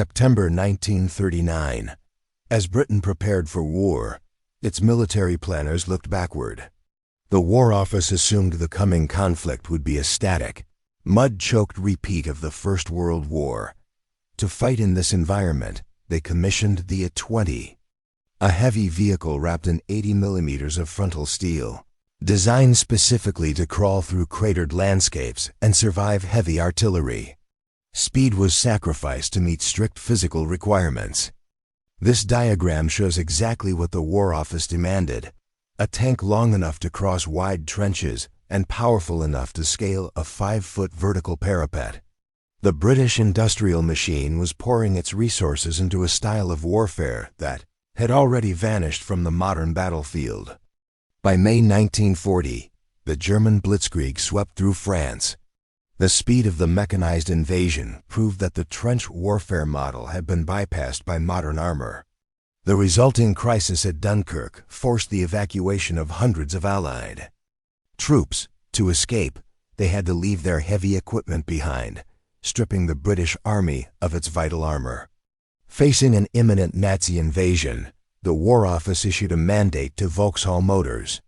September 1939. As Britain prepared for war, its military planners looked backward. The War Office assumed the coming conflict would be a static, mud-choked repeat of the First World War. To fight in this environment, they commissioned the A20, a heavy vehicle wrapped in 80 millimeters of frontal steel, designed specifically to crawl through cratered landscapes and survive heavy artillery. Speed was sacrificed to meet strict physical requirements. This diagram shows exactly what the War Office demanded: a tank long enough to cross wide trenches and powerful enough to scale a 5-foot vertical parapet. The British industrial machine was pouring its resources into a style of warfare that had already vanished from the modern battlefield. By May 1940, the German blitzkrieg swept through France. The speed of the mechanized invasion proved that the trench warfare model had been bypassed by modern armor. The resulting crisis at Dunkirk forced the evacuation of hundreds of Allied troops. To escape, they had to leave their heavy equipment behind, stripping the British Army of its vital armor. Facing an imminent Nazi invasion, the War Office issued a mandate to Vauxhall Motors.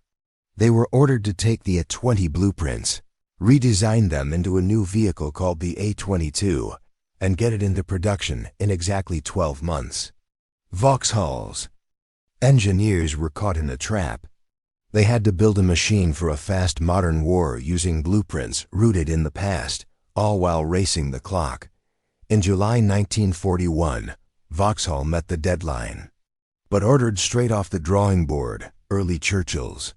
They were ordered to take the A20 blueprints, redesign them into a new vehicle called the A22, and get it into production in exactly 12 months. Vauxhall's engineers were caught in a trap. They had to build a machine for a fast modern war using blueprints rooted in the past, all while racing the clock. In July 1941, Vauxhall met the deadline, but ordered straight off the drawing board. Early Churchills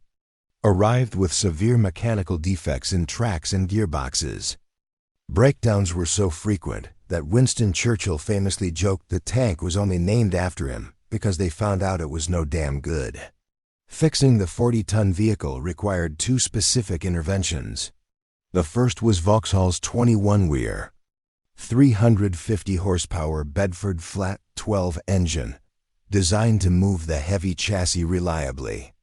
arrived with severe mechanical defects in tracks and gearboxes. Breakdowns were so frequent that Winston Churchill famously joked the tank was only named after him because they found out it was no damn good. Fixing the 40-ton vehicle required two specific interventions. The first was Vauxhall's 21-Weir, 350 horsepower Bedford flat 12 engine, designed to move the heavy chassis reliably.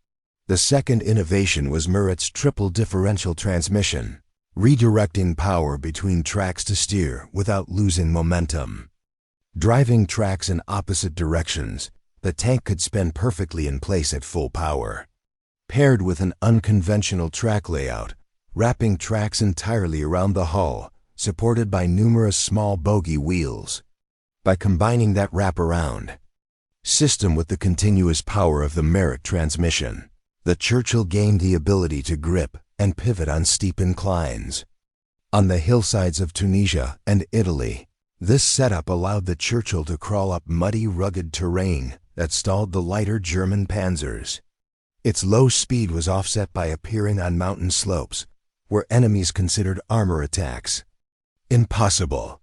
The second innovation was Murat's triple differential transmission, redirecting power between tracks to steer without losing momentum. Driving tracks in opposite directions, the tank could spin perfectly in place at full power. Paired with an unconventional track layout, wrapping tracks entirely around the hull, supported by numerous small bogie wheels. By combining that wraparound system with the continuous power of the Murat transmission, the Churchill gained the ability to grip and pivot on steep inclines. On the hillsides of Tunisia and Italy, this setup allowed the Churchill to crawl up muddy, rugged terrain that stalled the lighter German panzers. Its low speed was offset by appearing on mountain slopes, where enemies considered armor attacks impossible.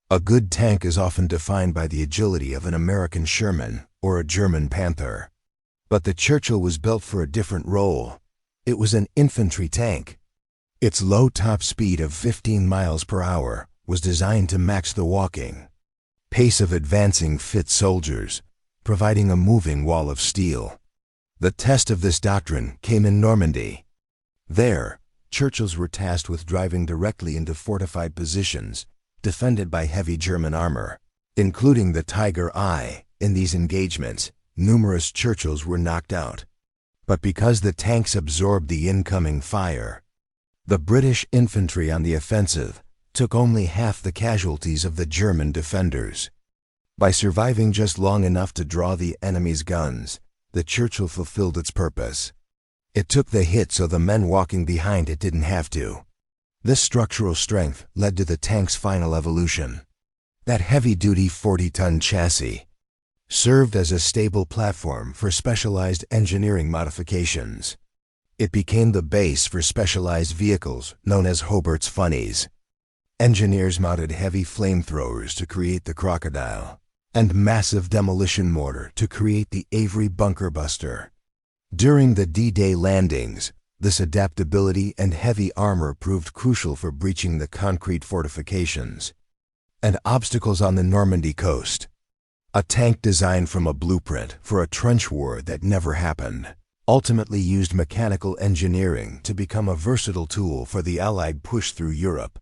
A good tank is often defined by the agility of an American Sherman or a German Panther. But the Churchill was built for a different role. It was an infantry tank. Its low top speed of 15 miles per hour was designed to match the walking pace of advancing fit soldiers, providing a moving wall of steel. The test of this doctrine came in Normandy. There, Churchills were tasked with driving directly into fortified positions, defended by heavy German armor, including the Tiger I. In these engagements, numerous Churchills were knocked out. But because the tanks absorbed the incoming fire, the British infantry on the offensive took only half the casualties of the German defenders. By surviving just long enough to draw the enemy's guns, the Churchill fulfilled its purpose. It took the hit so the men walking behind it didn't have to. This structural strength led to the tank's final evolution. That heavy-duty 40-ton chassis served as a stable platform for specialized engineering modifications. It became the base for specialized vehicles known as Hobart's Funnies. Engineers mounted heavy flamethrowers to create the Crocodile, and massive demolition mortar to create the Avery Bunker Buster. During the D-Day landings, this adaptability and heavy armor proved crucial for breaching the concrete fortifications and obstacles on the Normandy coast. A tank designed from a blueprint for a trench war that never happened ultimately used mechanical engineering to become a versatile tool for the Allied push through Europe.